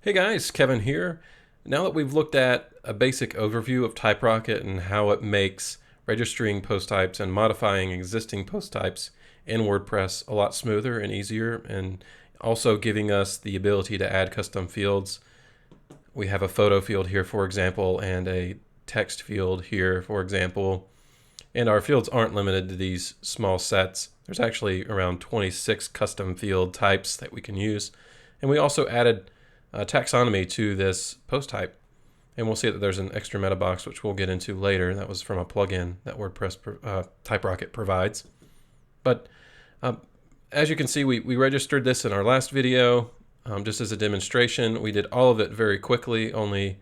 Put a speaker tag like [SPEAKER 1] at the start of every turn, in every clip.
[SPEAKER 1] Hey guys, Kevin here. Now that we've looked at a basic overview of TypeRocket and how it makes registering post types and modifying existing post types in WordPress a lot smoother and easier, and also giving us the ability to add custom fields. We have a photo field here, for example, and a text field here, for example. And our fields aren't limited to these small sets. There's actually around 26 custom field types that we can use. And we also added taxonomy to this post type. And we'll see that there's an extra meta box, which we'll get into later. That was from a plugin that WordPress TypeRocket provides. But as you can see, we registered this in our last video just as a demonstration. We did all of it very quickly, only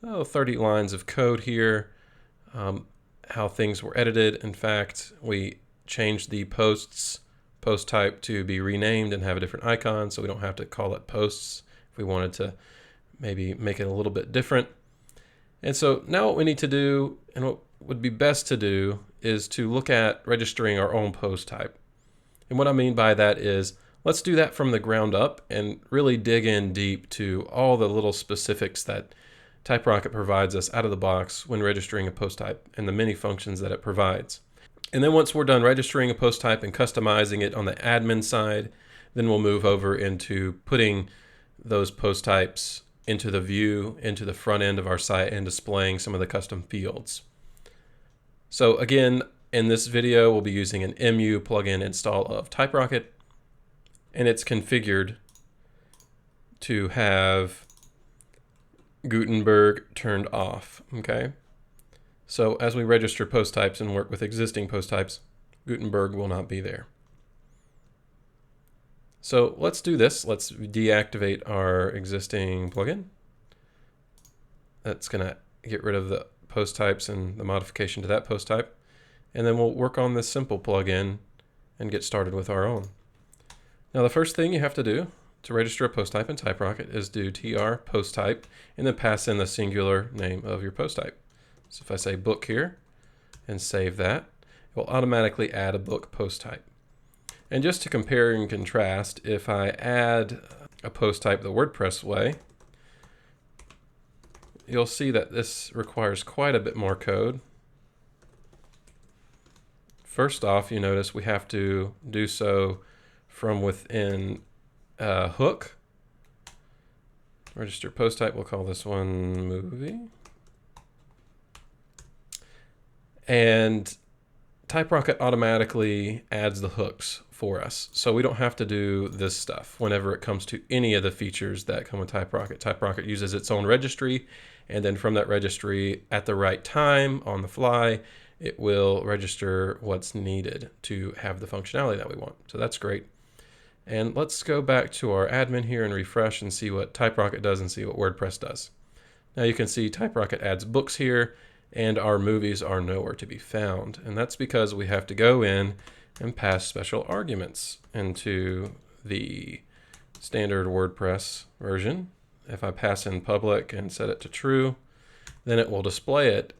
[SPEAKER 1] 30 lines of code here. How things were edited. In fact, we changed the post type to be renamed and have a different icon, so we don't have to call it posts if we wanted to maybe make it a little bit different. And so now what we need to do, and what would be best to do, is to look at registering our own post type. And what I mean by that is, let's do that from the ground up and really dig in deep to all the little specifics that TypeRocket provides us out of the box when registering a post type and the many functions that it provides. And then once we're done registering a post type and customizing it on the admin side, then we'll move over into putting those post types into the view, into the front end of our site, and displaying some of the custom fields. So again, in this video, we'll be using an MU plugin install of TypeRocket, and it's configured to have Gutenberg turned off. Okay, so as we register post types and work with existing post types, Gutenberg will not be there. So let's do this. Let's deactivate our existing plugin. That's going to get rid of the post types and the modification to that post type. And then we'll work on this simple plugin and get started with our own. Now the first thing you have to do to register a post type in TypeRocket is do tr post type and then pass in the singular name of your post type. So if I say book here and save that, it will automatically add a book post type. And just to compare and contrast, if I add a post type the WordPress way, you'll see that this requires quite a bit more code. First off, you notice we have to do so from within a hook. Register post type, we'll call this one movie. And TypeRocket automatically adds the hooks for us, so we don't have to do this stuff whenever it comes to any of the features that come with TypeRocket. TypeRocket uses its own registry, and then from that registry, at the right time, on the fly, it will register what's needed to have the functionality that we want. So that's great. And let's go back to our admin here and refresh and see what TypeRocket does and see what WordPress does. Now you can see TypeRocket adds books here, and our movies are nowhere to be found. And that's because we have to go in and pass special arguments into the standard WordPress version. If I pass in public and set it to true, then it will display it.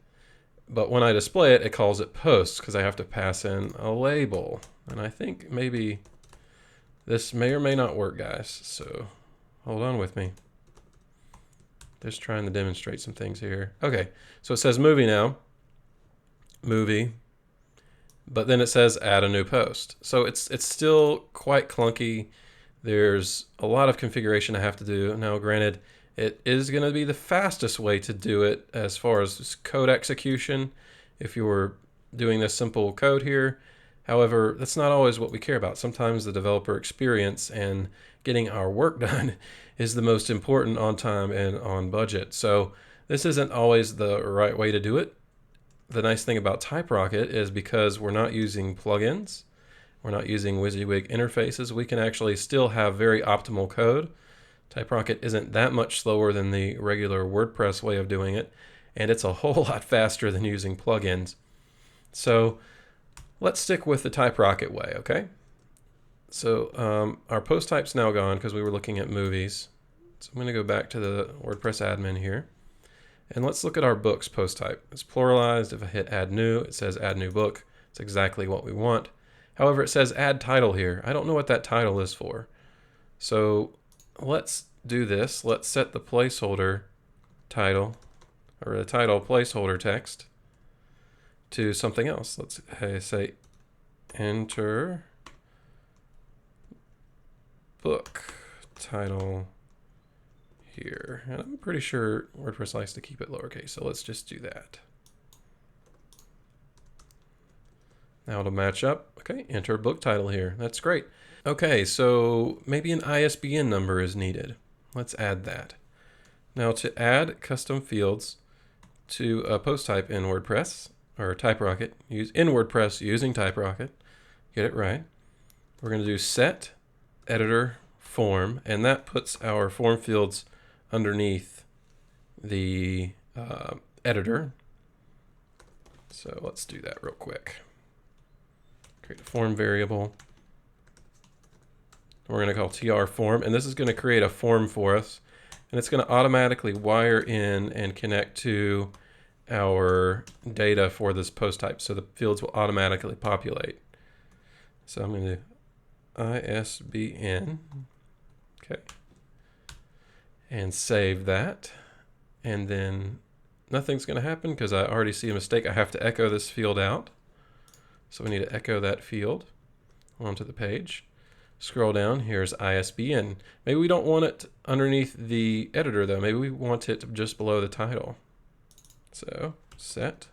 [SPEAKER 1] But when I display it, it calls it posts because I have to pass in a label. And I think maybe this may or may not work, guys. So hold on with me. Just trying to demonstrate some things here. Okay, so it says movie now. Movie. But then it says add a new post. So it's still quite clunky. There's a lot of configuration I have to do. Now, granted, it is going to be the fastest way to do it as far as code execution if you were doing this simple code here. However, that's not always what we care about. Sometimes the developer experience and getting our work done is the most important on time and on budget. So this isn't always the right way to do it. The nice thing about TypeRocket is because we're not using plugins, we're not using WYSIWYG interfaces, we can actually still have very optimal code. TypeRocket isn't that much slower than the regular WordPress way of doing it, and it's a whole lot faster than using plugins. So let's stick with the TypeRocket way, okay? So our post type's now gone because we were looking at movies. So I'm going to go back to the WordPress admin here. And let's look at our books post type. It's pluralized. If I hit add new, it says add new book. It's exactly what we want. However, it says add title here. I don't know what that title is for. So let's do this. Let's set the placeholder title, or the title placeholder text, to something else. Let's say enter book title here. And I'm pretty sure WordPress likes to keep it lowercase, so let's just do that. Now to match up, okay, enter book title here. That's great. Okay, so maybe an ISBN number is needed. Let's add that. Now to add custom fields to a post type in WordPress, or TypeRocket, in WordPress using TypeRocket, get it right. We're going to do set editor form, and that puts our form fields underneath the editor. So let's do that real quick. Create a form variable. We're going to call tr form, and this is going to create a form for us, and it's going to automatically wire in and connect to our data for this post type, so the fields will automatically populate. So I'm going to do ISBN, okay, and save that, and then nothing's going to happen because I already see a mistake. I have to echo this field out, so we need to echo that field onto the page. Scroll down, here's ISBN. Maybe we don't want it underneath the editor though. Maybe we want it just below the title. So set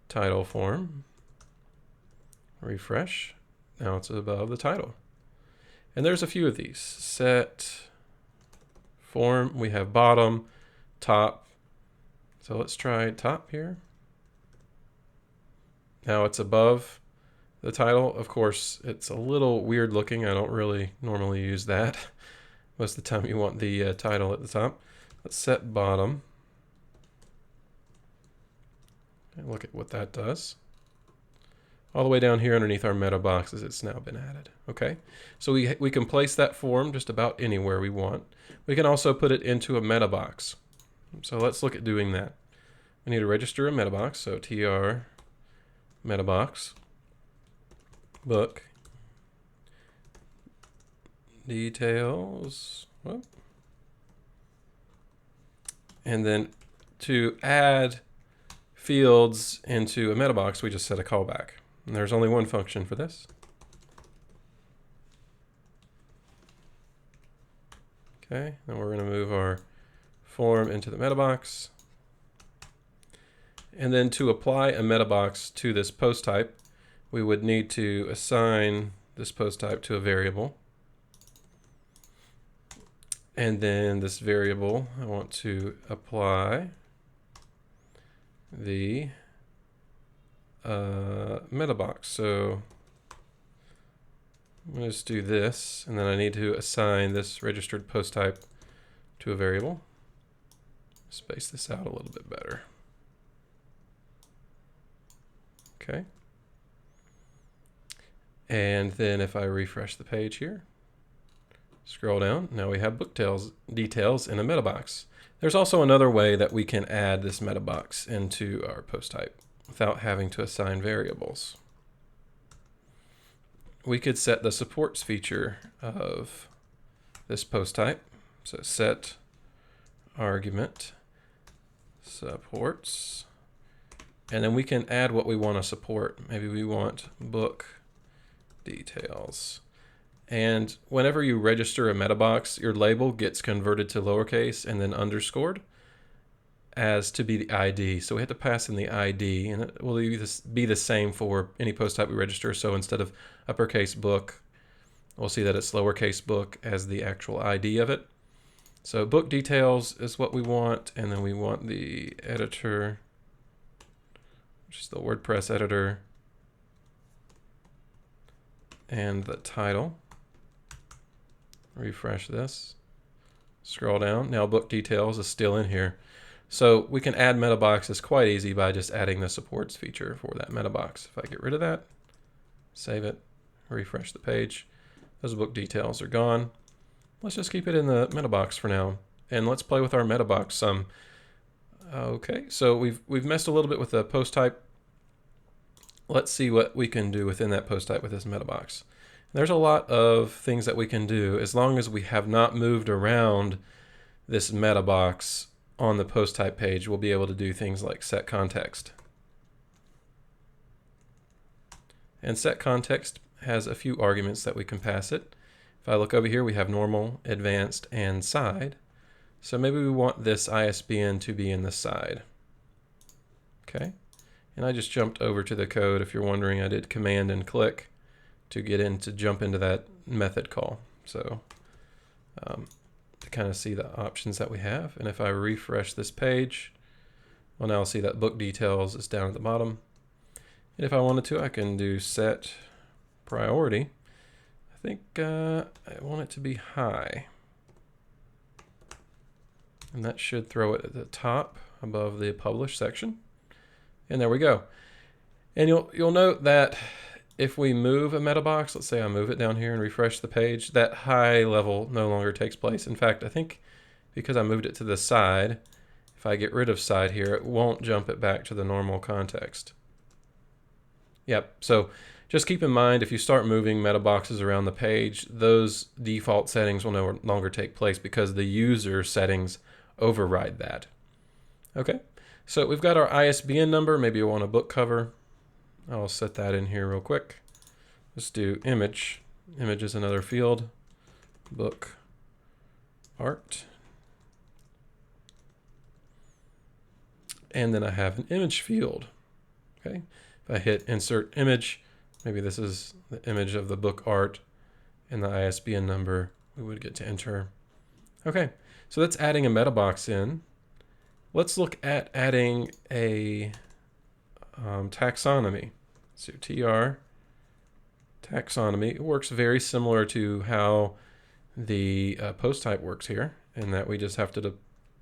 [SPEAKER 1] title form, refresh. Now it's above the title. And there's a few of these. Set form, we have bottom, top. So let's try top here. Now it's above the title. Of course, it's a little weird looking. I don't really normally use that. Most of the time you want the title at the top. Let's set bottom. And look at what that does. All the way down here underneath our meta boxes, it's now been added. Okay, so we can place that form just about anywhere we want. We can also put it into a meta box. So let's look at doing that. We need to register a meta box, so tr meta box book details, whoop. And then to add fields into a meta box, we just set a callback. And there's only one function for this. Okay, then we're going to move our form into the meta box. And then to apply a meta box to this post type, we would need to assign this post type to a variable. And then this variable, I want to apply the meta box. So I'm going to just do this, and then I need to assign this registered post type to a variable. Space this out a little bit better. Okay. And then if I refresh the page here, scroll down, now we have book details in a meta box. There's also another way that we can add this meta box into our post type without having to assign variables. We could set the supports feature of this post type. So set argument supports, and then we can add what we want to support. Maybe we want book details. And whenever you register a meta box, your label gets converted to lowercase and then underscored as to be the ID. So we have to pass in the ID, and it will be the same for any post type we register. So instead of uppercase book, we'll see that it's lowercase book as the actual ID of it. So book details is what we want, and then we want the editor, which is the WordPress editor, and the title. Refresh this, scroll down. Now book details is still in here. So we can add meta boxes quite easy by just adding the supports feature for that meta box. If I get rid of that, save it, refresh the page, those book details are gone. Let's just keep it in the meta box for now, and let's play with our meta box some. Okay, so we've messed a little bit with the post type. Let's see what we can do within that post type with this meta box. There's a lot of things that we can do as long as we have not moved around this meta box on the post type page. We'll be able to do things like set context. And set context has a few arguments that we can pass it. If I look over here, we have normal, advanced, and side. So maybe we want this ISBN to be in the side. Okay. And I just jumped over to the code. If you're wondering, I did command and click to jump into that method call. So to kind of see the options that we have. And if I refresh this page, well, now I'll see that book details is down at the bottom. And if I wanted to, I can do set priority. I think I want it to be high. And that should throw it at the top above the publish section. And there we go. And you'll note that if we move a meta box, let's say I move it down here and refresh the page, that high level no longer takes place. In fact, I think because I moved it to the side, if I get rid of side here, it won't jump it back to the normal context. Yep, so just keep in mind if you start moving meta boxes around the page, those default settings will no longer take place because the user settings override that. Okay, so we've got our ISBN number. Maybe you want a book cover. I'll set that in here real quick. Let's do image. Image is another field. Book art. And then I have an image field. Okay. If I hit insert image, maybe this is the image of the book art and the ISBN number, we would get to enter. Okay, so that's adding a meta box in. Let's look at adding a taxonomy. So TR taxonomy. It works very similar to how the post type works here, in that we just have to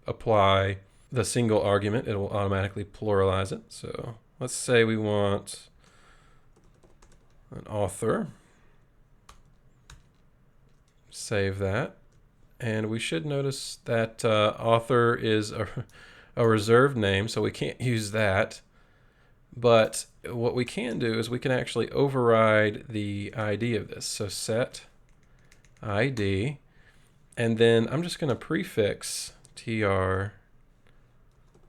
[SPEAKER 1] apply the single argument. It will automatically pluralize it. So let's say we want an author. Save that. And we should notice that author is a reserved name, so we can't use that. But what we can do is we can actually override the ID of this. So set ID, and then I'm just going to prefix tr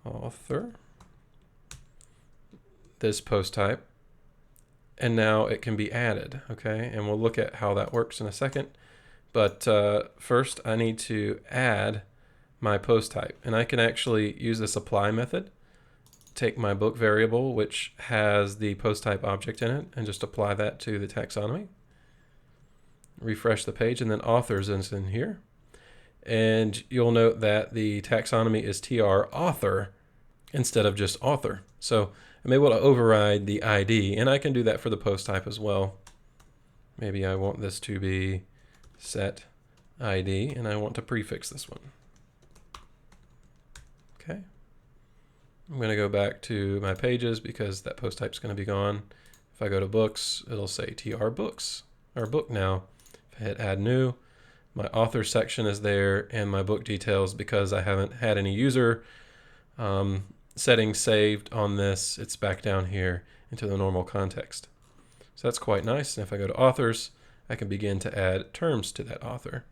[SPEAKER 1] author, this post type, and now it can be added. Okay, and we'll look at how that works in a second. But first I need to add my post type, and I can actually use this apply method, take my book variable, which has the post type object in it, and just apply that to the taxonomy. Refresh the page, and then authors is in here. And you'll note that the taxonomy is tr author instead of just author. So I'm able to override the ID, and I can do that for the post type as well. Maybe I want this to be set ID, and I want to prefix this one. Okay. I'm going to go back to my pages because that post type is going to be gone. If I go to books, it'll say tr books, or book now. If I hit add new, my author section is there, and my book details, because I haven't had any user settings saved on this, it's back down here into the normal context. So that's quite nice. And if I go to authors, I can begin to add terms to that author.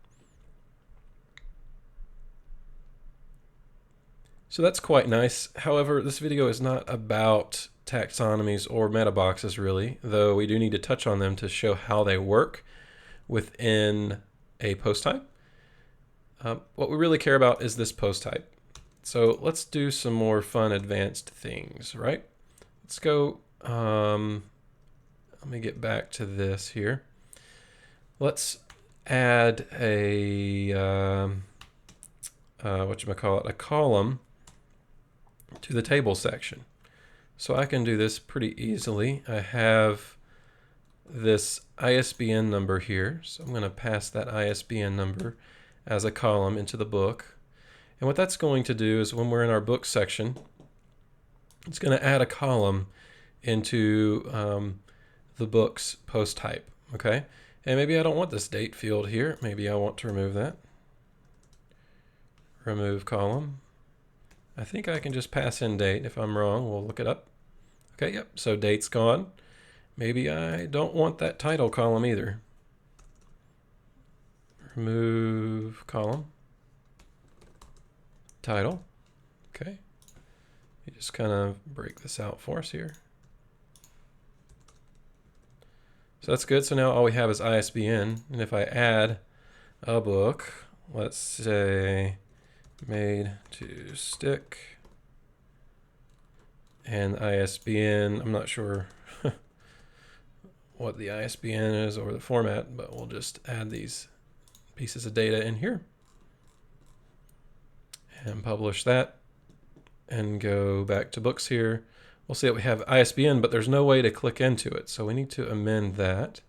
[SPEAKER 1] So that's quite nice. However, this video is not about taxonomies or meta boxes really, though we do need to touch on them to show how they work within a post type. What we really care about is this post type. So let's do some more fun advanced things, right? Let's go, let me get back to this here. Let's add a, a column to the table section. So I can do this pretty easily. I have this ISBN number here. So I'm going to pass that ISBN number as a column into the book. And what that's going to do is when we're in our book section, it's going to add a column into the book's post type. Okay. And maybe I don't want this date field here. Maybe I want to remove that. Remove column. I think I can just pass in date. If I'm wrong, we'll look it up. Okay, yep, so date's gone. Maybe I don't want that title column either. remove column, title. Okay. You just kind of break this out for us here. So that's good. So now all we have is ISBN. And if I add a book, let's say made to stick, and ISBN, I'm not sure what the ISBN is or the format, but we'll just add these pieces of data in here and publish that and go back to books here. We'll see that we have ISBN, but there's no way to click into it. So we need to amend that.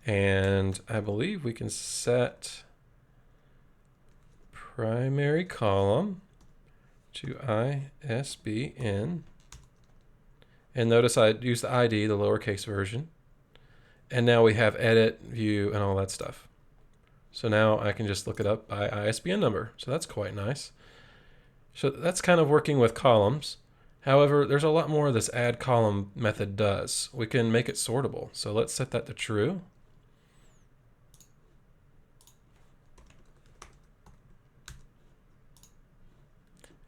[SPEAKER 1] And I believe we can set primary column to ISBN. And notice I used the ID, the lowercase version. And now we have edit, view, and all that stuff. So now I can just look it up by ISBN number. So that's quite nice. So that's kind of working with columns. However, there's a lot more this add column method does. We can make it sortable. So let's set that to true.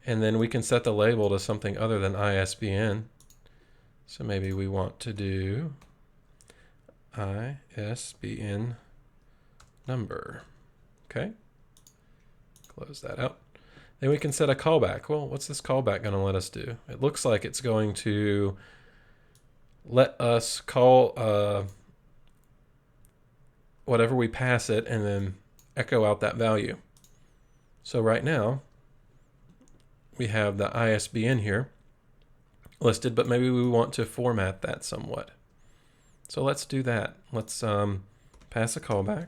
[SPEAKER 1] And then we can set the label to something other than ISBN. So maybe we want to do ISBN number. Okay. Close that out. Then we can set a callback. Well, what's this callback going to let us do? It looks like it's going to let us call whatever we pass it and then echo out that value. So right now, we have the ISBN here listed, but maybe we want to format that somewhat. So let's do that. Let's pass a callback.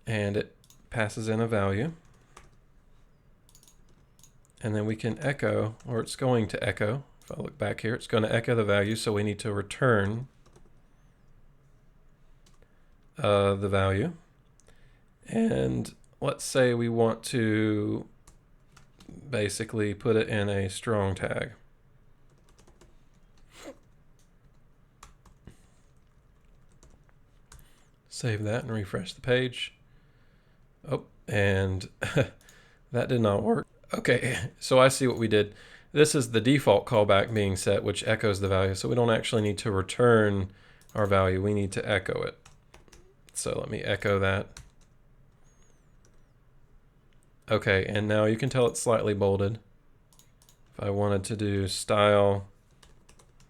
[SPEAKER 1] And it passes in a value. And then we can echo, or it's going to echo. If I look back here, it's going to echo the value, so we need to return the value. And let's say we want to basically put it in a strong tag. Save that and refresh the page. Oh, and that did not work. Okay, so I see what we did. This is the default callback being set, which echoes the value. So we don't actually need to return our value. We need to echo it. So let me echo that. Okay, and now you can tell it's slightly bolded. If I wanted to do style,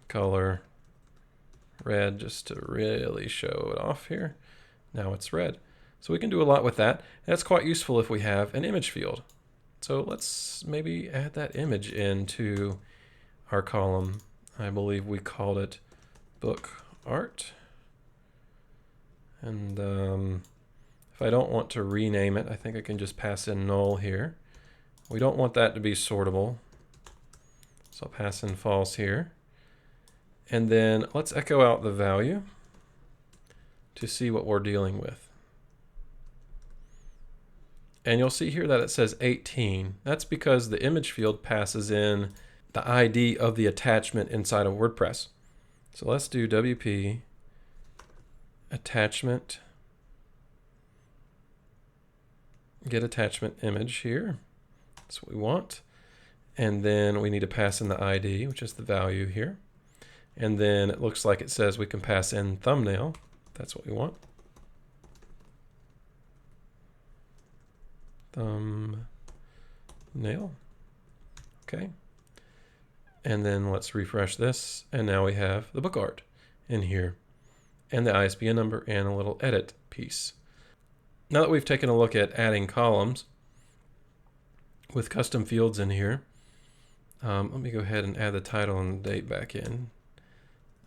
[SPEAKER 1] color, red, just to really show it off here, now it's red. So we can do a lot with that. That's quite useful if we have an image field. So let's maybe add that image into our column. I believe we called it book art. And if I don't want to rename it, I think I can just pass in null here. We don't want that to be sortable. So I'll pass in false here. And then let's echo out the value to see what we're dealing with. And you'll see here that it says 18. That's because the image field passes in the ID of the attachment inside of WordPress. So let's do WP attachment, get attachment image here. That's what we want. And then we need to pass in the ID, which is the value here. And then it looks like it says we can pass in thumbnail. That's what we want. Thumbnail. Okay. And then let's refresh this. And now we have the book art in here and the ISBN number and a little edit piece. Now that we've taken a look at adding columns with custom fields in here, let me go ahead and add the title and the date back in.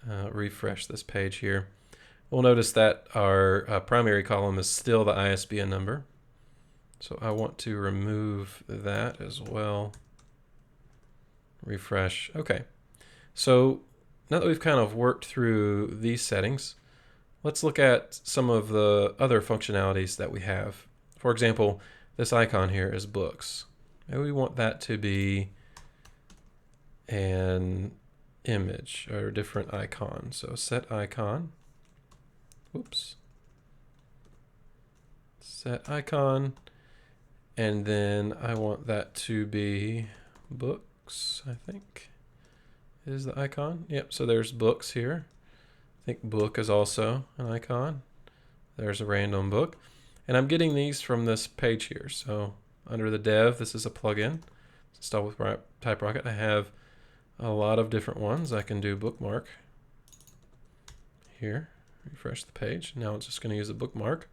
[SPEAKER 1] Refresh this page here. We'll notice that our primary column is still the ISBN number. So I want to remove that as well. Refresh. Okay. So now that we've kind of worked through these settings, let's look at some of the other functionalities that we have. For example, this icon here is books. Maybe we want that to be an image or a different icon. So set icon. Whoops. set icon, and then I want that to be books, I think is the icon. Yep, so there's books here. I think book is also an icon. There's a random book. And I'm getting these from this page here. So under the dev, this is a plugin installed with TypeRocket. I have a lot of different ones. I can do bookmark here, refresh the page. Now it's just going to use a bookmark.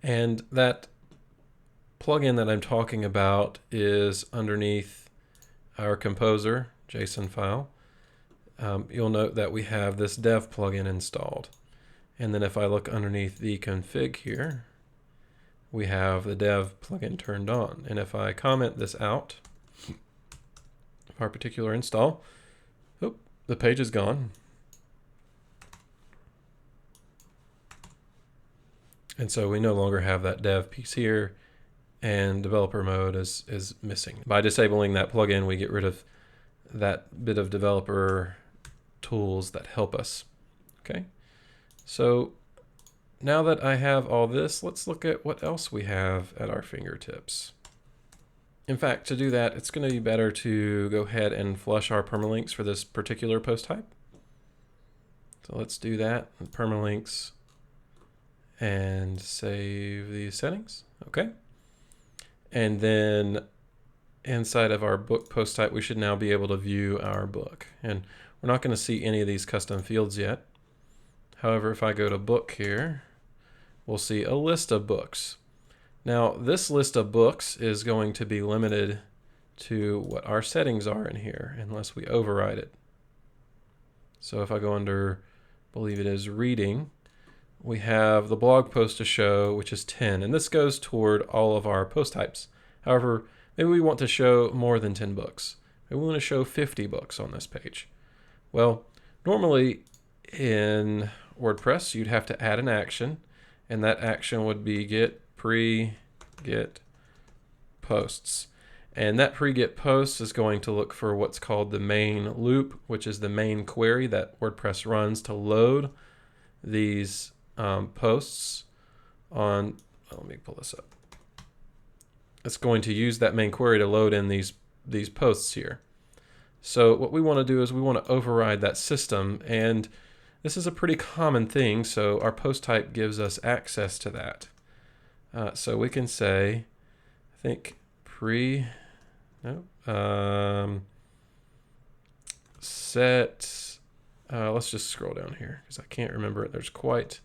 [SPEAKER 1] And that plugin that I'm talking about is underneath our composer JSON file. You'll note that we have this dev plugin installed. And then if I look underneath the config here, we have the dev plugin turned on. And if I comment this out of our particular install, the page is gone. And so we no longer have that dev piece here, and developer mode is missing. By disabling that plugin, we get rid of that bit of developer tools that help us. Okay, so now that I have all this, let's look at what else we have at our fingertips. In fact, to do that, it's going to be better to go ahead and flush our permalinks for this particular post type. So let's do that, permalinks, and save these settings. Okay. And then inside of our book post type, we should now be able to view our book. And we're not going to see any of these custom fields yet. However, if I go to book here, we'll see a list of books. Now, this list of books is going to be limited to what our settings are in here, unless we override it. So if I go under, I believe it is reading, we have the blog post to show, which is 10, and this goes toward all of our post types. However, maybe we want to show more than 10 books. Maybe we want to show 50 books on this page. Well, normally in WordPress, you'd have to add an action, and that action would be get posts. And that pre-get posts is going to look for what's called the main loop, which is the main query that WordPress runs to load these posts on, let me pull this up. It's going to use that main query to load in these posts here. So what we want to do is we want to override that system, and this is a pretty common thing, so our post type gives us access to that. So we can say, I think set, let's just scroll down here because I can't remember it. There's quite,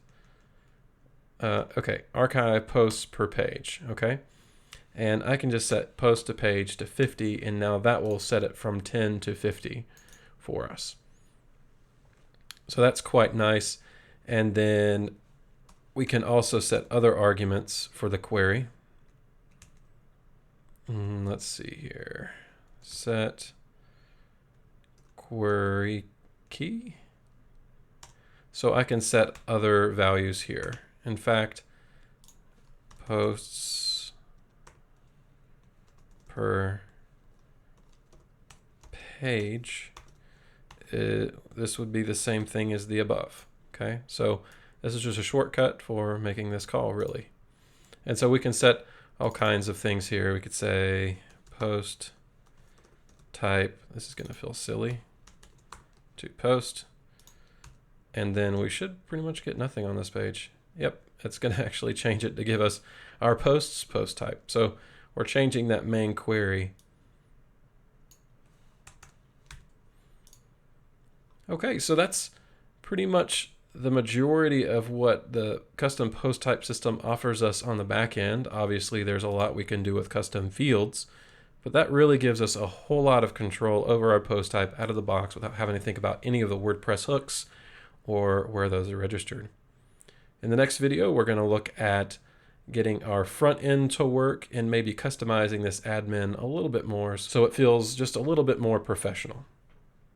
[SPEAKER 1] okay, archive posts per page, okay? And I can just set post to page to 50, and now that will set it from 10 to 50 for us. So that's quite nice. And then we can also set other arguments for the query. Let's see here. Set query key. So I can set other values here. In fact, posts per page, this would be the same thing as the above. Okay, so this is just a shortcut for making this call, really. And so we can set all kinds of things here. We could say post type, this is going to feel silly, to post, and then we should pretty much get nothing on this page. Yep, it's going to actually change it to give us our posts post type. So we're changing that main query. Okay, so that's pretty much the majority of what the custom post type system offers us on the back end. Obviously, there's a lot we can do with custom fields, but that really gives us a whole lot of control over our post type out of the box without having to think about any of the WordPress hooks or where those are registered. In the next video, we're going to look at getting our front end to work and maybe customizing this admin a little bit more so it feels just a little bit more professional.